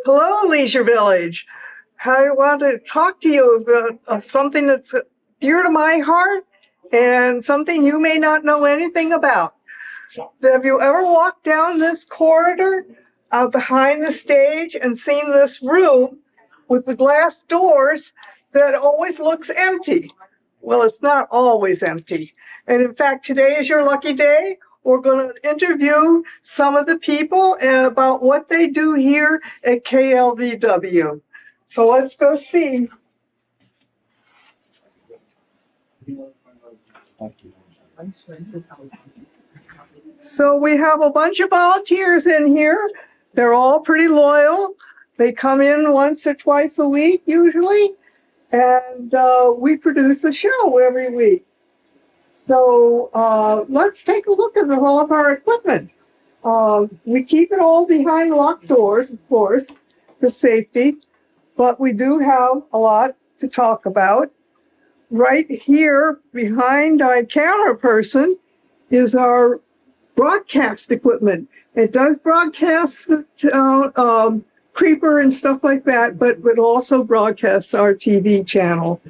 Hello, Leisure Village. I want to talk to you about something that's dear to my heart and something you may not know anything about. Have you ever walked down this corridor behind the stage and seen this room with the glass doors that always looks empty? Well, it's not always empty. And in fact, today is your lucky day. We're going to interview some of the people about what they do here at KLVW. So let's go see. So we have a bunch of volunteers in here. They're all pretty loyal. They come in once or twice a week usually, and we produce a show every week. So let's take a look at all of our equipment. We keep it all behind locked doors, of course, for safety, but we do have a lot to talk about. Right here behind our camera person is our broadcast equipment. It does broadcast the Creeper and stuff like that, but it also broadcasts our TV channel.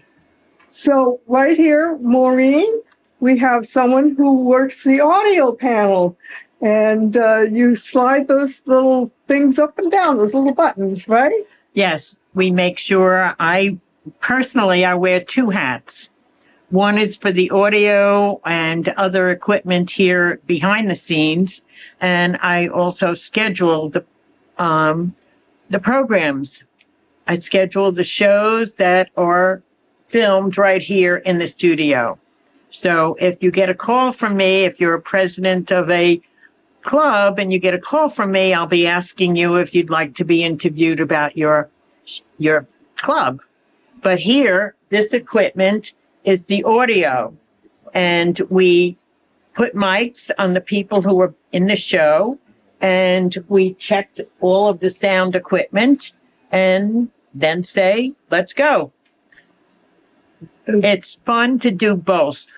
So right here, Maureen, we have someone who works the audio panel, and you slide those little things up and down, those little buttons, right? Yes, we make sure. I wear two hats. One is for the audio and other equipment here behind the scenes, and I also schedule the programs. I schedule the shows that are filmed right here in the studio. So if you get a call from me, if you're a president of a club and you get a call from me, I'll be asking you if you'd like to be interviewed about your club. But here, this equipment is the audio, and we put mics on the people who are in the show, and we checked all of the sound equipment and then say, let's go. It's fun to do both.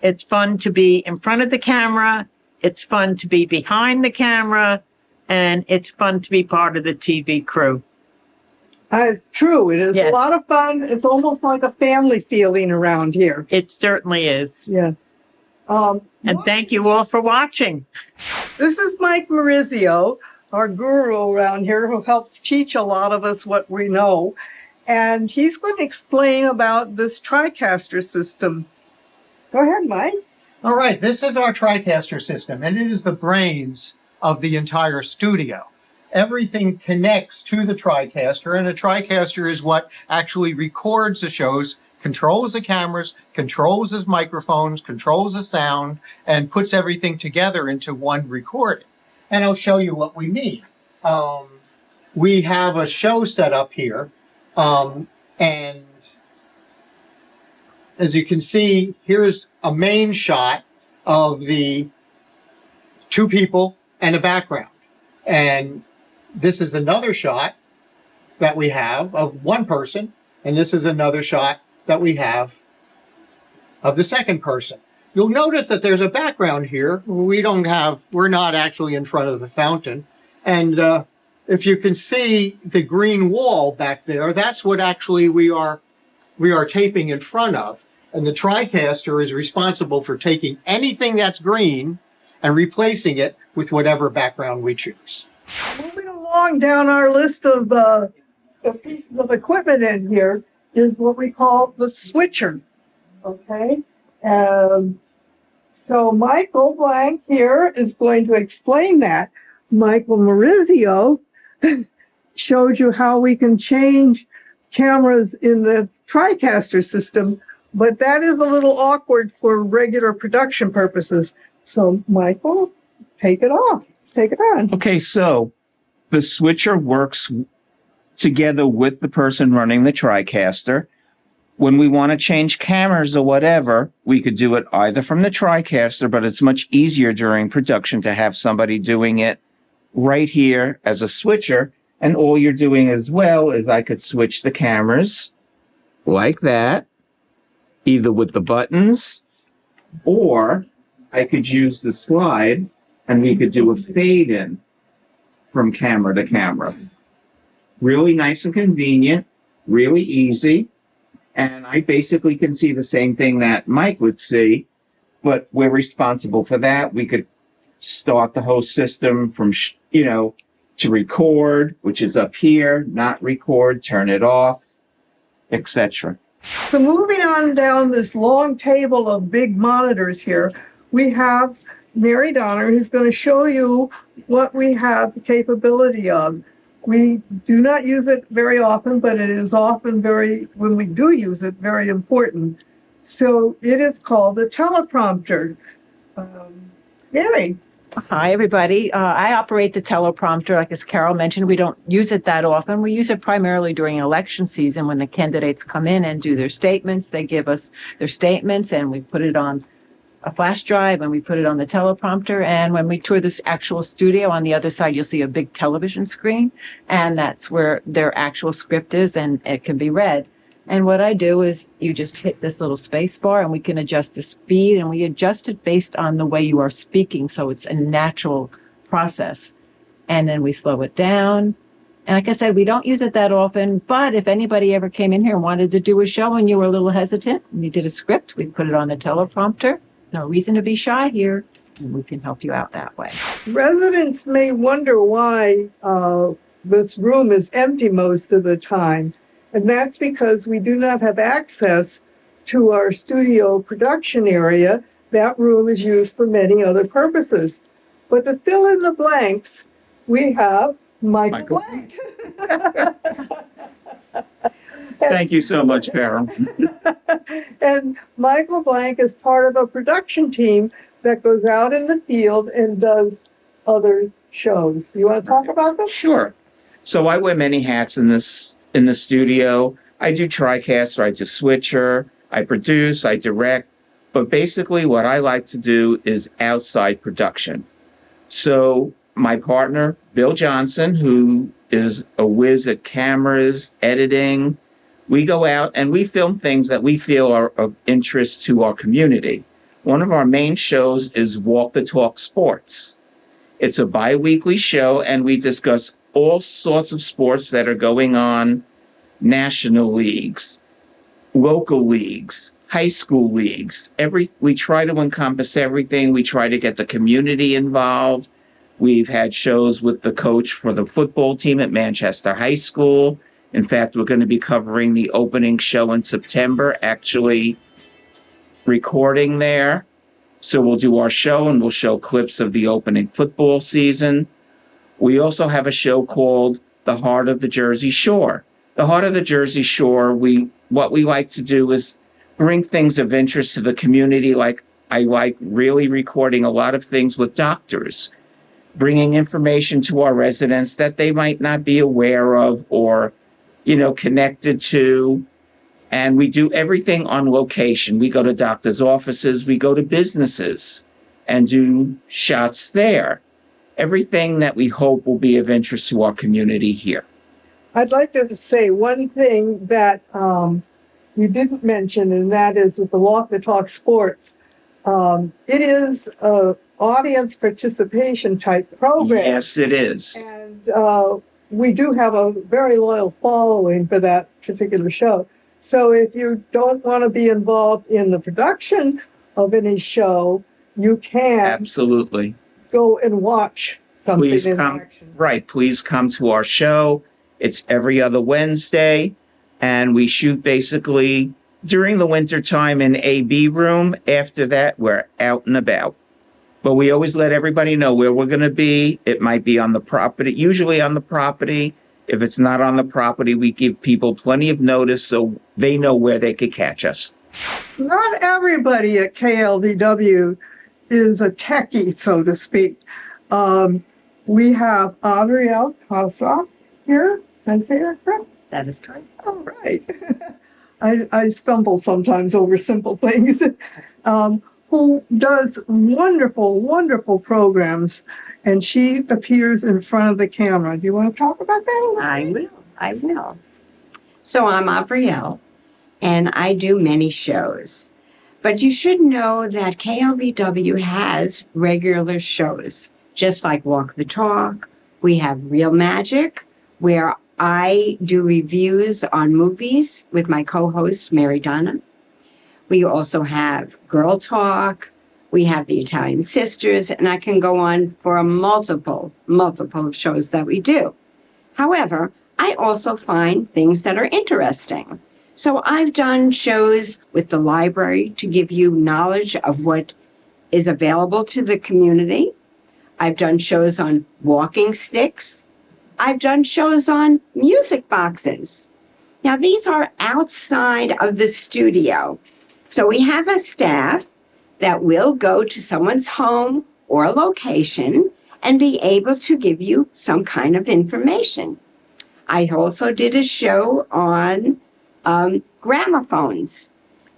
It's fun to be in front of the camera. It's fun to be behind the camera, and it's fun to be part of the TV crew. It's true. It is a lot of fun. It's almost like a family feeling around here. It certainly is. Yeah. And thank you all for watching. This is Mike Maurizio, our guru around here, who helps teach a lot of us what we know. And he's going to explain about this TriCaster system. Go ahead, Mike. All right, this is our TriCaster system, and it is the brains of the entire studio. Everything connects to the TriCaster, and a TriCaster is what actually records the shows, controls the cameras, controls the microphones, controls the sound, and puts everything together into one recording. And I'll show you what we mean. We have a show set up here, and as you can see, here's a main shot of the two people and a background. And this is another shot that we have of one person, and this is another shot that we have of the second person. You'll notice that there's a background here. We're not actually in front of the fountain. And if you can see the green wall back there, that's what actually we are taping in front of. And the TriCaster is responsible for taking anything that's green and replacing it with whatever background we choose. Moving along down our list of pieces of equipment in here is what we call the switcher. Okay? So Michael Blank here is going to explain that. Michael Maurizio showed you how we can change cameras in the TriCaster system, but that is a little awkward for regular production purposes. So Michael, take it off. Take it on. Okay, so the switcher works together with the person running the TriCaster. When we want to change cameras or whatever, we could do it either from the TriCaster, but it's much easier during production to have somebody doing it right here as a switcher. And all you're doing as well is I could switch the cameras like that, either with the buttons, or I could use the slide and we could do a fade in from camera to camera. really nice and convenient, really easy. And I basically can see the same thing that Mike would see, but we're responsible for that. We could start the whole system from, to record, which is up here, not record, turn it off, etc. So moving on down this long table of big monitors here, we have Mary Donner, who's going to show you what we have the capability of. We do not use it very often, but it is often when we do use it, very important. So it is called a teleprompter. Mary. Hi, everybody. I operate the teleprompter. Like as Carol mentioned, we don't use it that often. We use it primarily during election season when the candidates come in and do their statements. They give us their statements and we put it on a flash drive and we put it on the teleprompter. And when we tour this actual studio, on the other side, you'll see a big television screen. And that's where their actual script is and it can be read. And what I do is you just hit this little space bar and we can adjust the speed and we adjust it based on the way you are speaking. So it's a natural process. And then we slow it down. And like I said, we don't use it that often, but if anybody ever came in here and wanted to do a show and you were a little hesitant and you did a script, we put it on the teleprompter. No reason to be shy here. And we can help you out that way. Residents may wonder why this room is empty most of the time. And that's because we do not have access to our studio production area. That room is used for many other purposes. But to fill in the blanks, we have Michael Blank. Thank you so much, Carol. And Michael Blank is part of a production team that goes out in the field and does other shows. You want to talk about this? Sure. So I wear many hats in the studio. I do TriCaster, I do Switcher, I produce, I direct, but basically what I like to do is outside production. So my partner, Bill Johnson, who is a whiz at cameras, editing, we go out and we film things that we feel are of interest to our community. One of our main shows is Walk the Talk Sports. It's a bi-weekly show and we discuss all sorts of sports that are going on, national leagues, local leagues, high school leagues. We try to encompass everything. We try to get the community involved. We've had shows with the coach for the football team at Manchester High School. In fact, we're going to be covering the opening show in September, actually recording there. So we'll do our show and we'll show clips of the opening football season. We also have a show called The Heart of the Jersey Shore. The Heart of the Jersey Shore, what we like to do is bring things of interest to the community. Like I like really recording a lot of things with doctors, bringing information to our residents that they might not be aware of or, connected to. And we do everything on location. We go to doctors' offices, we go to businesses and do shots there. Everything that we hope will be of interest to our community here. I'd like to say one thing that you didn't mention, and that is with the Walk the Talk Sports. It is an audience participation type program. Yes, it is. And we do have a very loyal following for that particular show. So if you don't want to be involved in the production of any show, you can Absolutely. Go and watch something Please in come. action. Right. Please come to our show. It's every other Wednesday. And we shoot basically during the winter time in A/B room. After that, we're out and about. But we always let everybody know where we're going to be. It might be on the property, usually on the property. If it's not on the property, we give people plenty of notice so they know where they could catch us. Not everybody at KLVW is a techie, so to speak. We have Adriel Casa here. Did I say that correct? That is correct. All right. I stumble sometimes over simple things. Who does wonderful, wonderful programs, and she appears in front of the camera. Do you want to talk about that? I will. So I'm Avriel, and I do many shows. But you should know that KLVW has regular shows, just like Walk the Talk. We have Real Magic, where I do reviews on movies with my co-host, Mary Donna. We also have Girl Talk. We have the Italian Sisters, and I can go on for a multiple of shows that we do. However, I also find things that are interesting. So I've done shows with the library to give you knowledge of what is available to the community. I've done shows on walking sticks. I've done shows on music boxes. Now, these are outside of the studio. So we have a staff that will go to someone's home or location and be able to give you some kind of information. I also did a show on gramophones,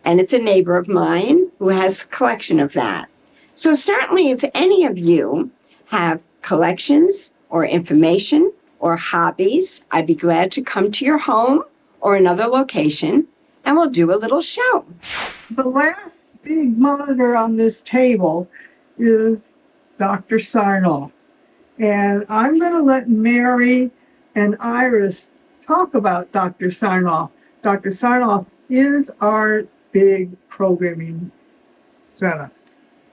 and it's a neighbor of mine who has a collection of that. So certainly if any of you have collections or information or hobbies, I'd be glad to come to your home or another location, and we'll do a little show. The last big monitor on this table is Dr. Sarnoff. And I'm going to let Mary and Iris talk about Dr. Sarnoff. Dr. Sarnoff is our big programming center.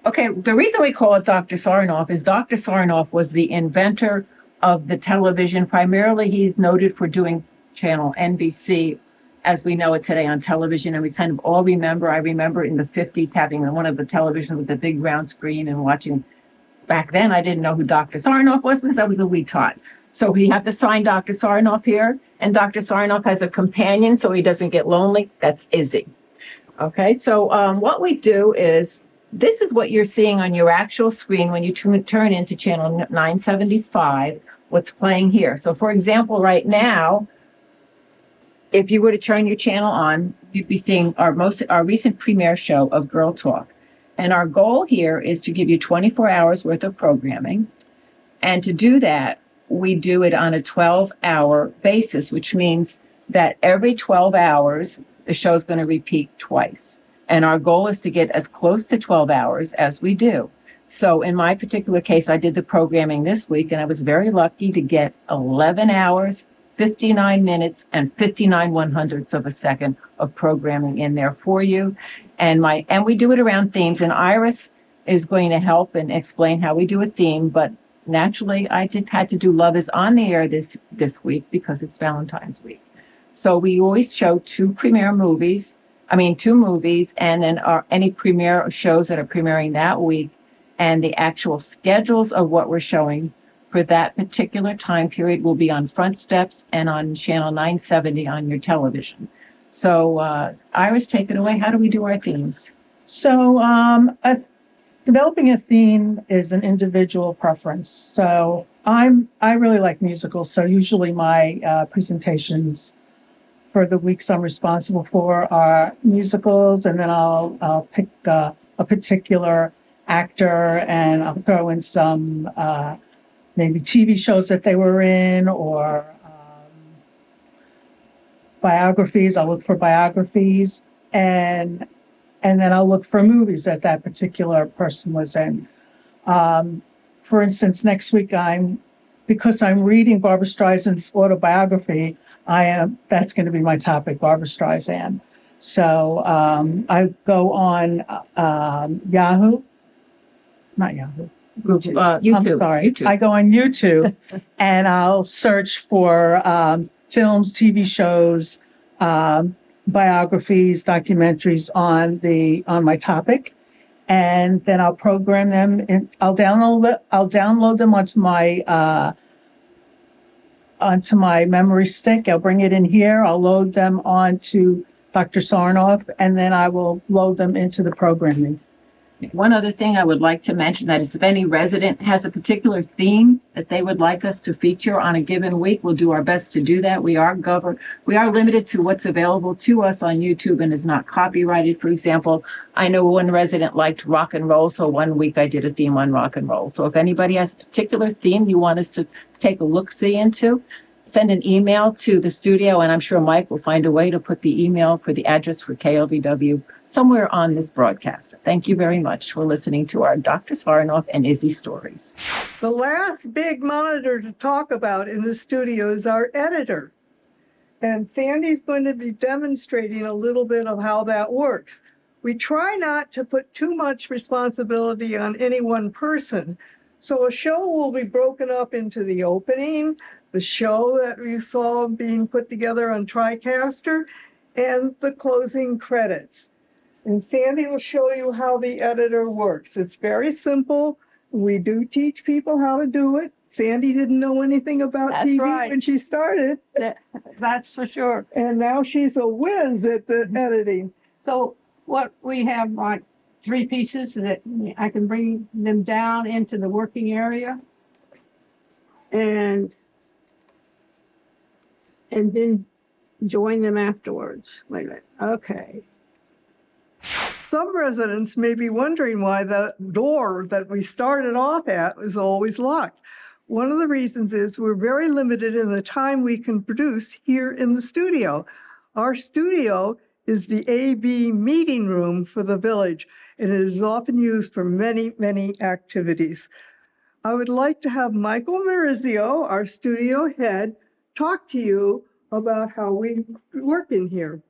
Okay, the reason we call it Dr. Sarnoff is Dr. Sarnoff was the inventor of the television. Primarily, he's noted for doing channel NBC as we know it today on television. And we kind of all remember, I remember in the 50s having one of the televisions with the big round screen and watching. Back then, I didn't know who Dr. Sarnoff was because I was a wee tot. So we have to sign Dr. Sarnoff here. And Dr. Sarnoff has a companion so he doesn't get lonely. That's Izzy. Okay, so what we do is, this is what you're seeing on your actual screen when you turn into channel 975, what's playing here. So for example, right now, if you were to turn your channel on, you'd be seeing our recent premiere show of Girl Talk. And our goal here is to give you 24 hours worth of programming. And to do that, we do it on a 12-hour basis, which means that every 12 hours, the show is going to repeat twice. And our goal is to get as close to 12 hours as we do. So in my particular case, I did the programming this week, and I was very lucky to get 11 hours, 59 minutes, and 59 100ths of a second of programming in there for you. And we do it around themes. And Iris is going to help and explain how we do a theme. But naturally, I had to do Love is on the Air this week because it's Valentine's week. So we always show two movies, and then any premiere shows that are premiering that week, and the actual schedules of what we're showing for that particular time period will be on Front Steps and on channel 970 on your television. So Iris, take it away. How do we do our themes? So developing a theme is an individual preference. So I really like musicals. So usually my presentations for the weeks I'm responsible for are musicals, and then I'll pick a particular actor and I'll throw in some maybe TV shows that they were in, or biographies. I'll look for biographies, and then I'll look for movies that particular person was in. For instance, next week because I'm reading Barbra Streisand's autobiography, that's going to be my topic, Barbra Streisand. So I go on YouTube. I'm sorry. YouTube. I go on YouTube and I'll search for films, TV shows, biographies, documentaries on my topic, and then I'll program them. And I'll download them onto my memory stick. I'll bring it in here. I'll load them onto Dr. Sarnoff, and then I will load them into the programming. One other thing I would like to mention, that is if any resident has a particular theme that they would like us to feature on a given week, we'll do our best to do that. We are limited to what's available to us on YouTube and is not copyrighted. For example, I know one resident liked rock and roll, so one week I did a theme on rock and roll. So if anybody has a particular theme you want us to take a look-see into, send an email to the studio, and I'm sure Mike will find a way to put the email for the address for KLVW somewhere on this broadcast. Thank you very much for listening to our Dr. Sarnoff and Izzy stories. The last big monitor to talk about in the studio is our editor. And Sandy's going to be demonstrating a little bit of how that works. We try not to put too much responsibility on any one person. So a show will be broken up into the opening, the show that we saw being put together on TriCaster, and the closing credits. And Sandy will show you how the editor works. It's very simple. We do teach people how to do it. Sandy didn't know anything about That's TV right. when she started, That's for sure. and now she's a whiz at the editing. So what we have like 3 pieces that I can bring them down into the working area and then join them afterwards. Wait a minute. Okay. Some residents may be wondering why the door that we started off at is always locked. One of the reasons is we're very limited in the time we can produce here in the studio. Our studio is the AB meeting room for the village, and it is often used for many, many activities. I would like to have Michael Marizio, our studio head, talk to you about how we work in here.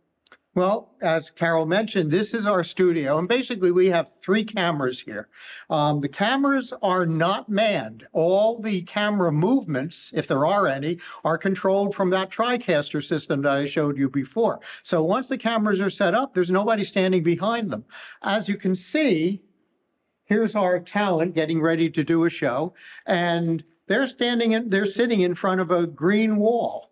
Well, as Carol mentioned, this is our studio, and basically we have 3 cameras here. The cameras are not manned. All the camera movements, if there are any, are controlled from that TriCaster system that I showed you before. So once the cameras are set up, there's nobody standing behind them. As you can see, here's our talent getting ready to do a show, and they're sitting in front of a green wall.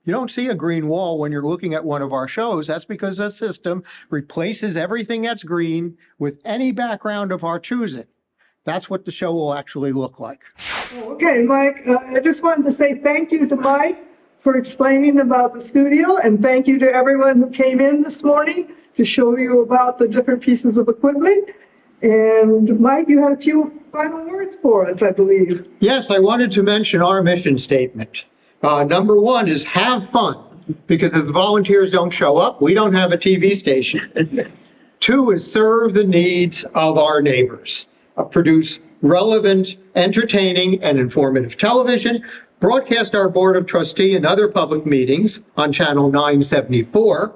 You don't see a green wall when you're looking at one of our shows. That's because the system replaces everything that's green with any background of our choosing. That's what the show will actually look like. Okay, Mike, I just wanted to say thank you to Mike for explaining about the studio, and thank you to everyone who came in this morning to show you about the different pieces of equipment. And Mike, you had a few final words for us, I believe. Yes, I wanted to mention our mission statement. Number 1 is have fun, because if the volunteers don't show up, we don't have a TV station. 2 is serve the needs of our neighbors. Produce relevant, entertaining, and informative television. Broadcast our Board of Trustee and other public meetings on Channel 974.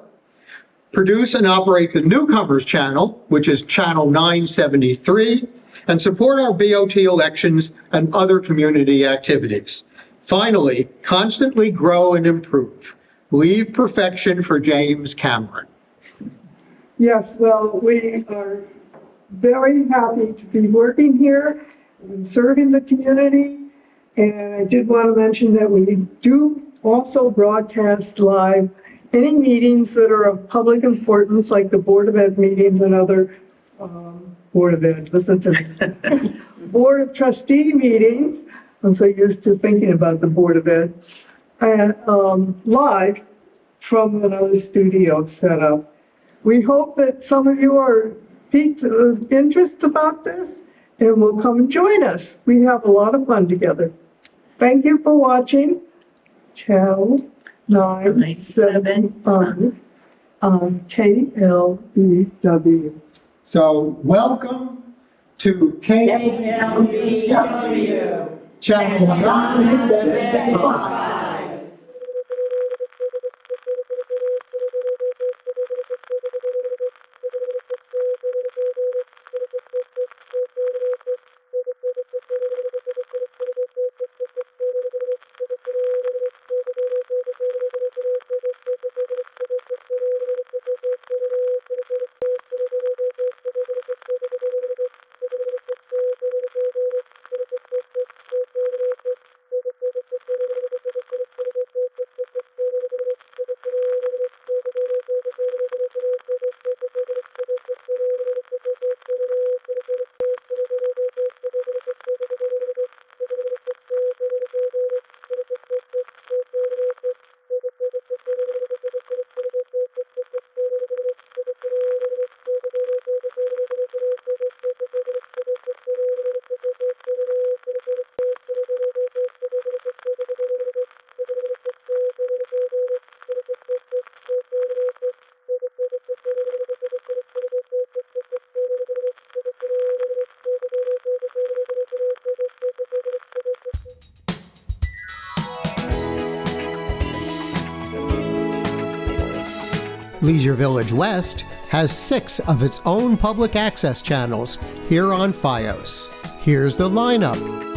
Produce and operate the Newcomers Channel, which is Channel 973. And support our BOT elections and other community activities. Finally, constantly grow and improve. Leave perfection for James Cameron. Yes, well, we are very happy to be working here and serving the community. And I did want to mention that we do also broadcast live any meetings that are of public importance, like the Board of Ed meetings and other Board of Ed, listen to me. Board of Trustee meetings. I'm so used to thinking about the Board of Ed, and live from another studio set up. We hope that some of you are piqued interest about this and will come and join us. We have a lot of fun together. Thank you for watching Channel 975 on KLVW. So welcome to KLVW, Channel 975. Leisure Village West has 6 of its own public access channels here on FiOS. Here's the lineup.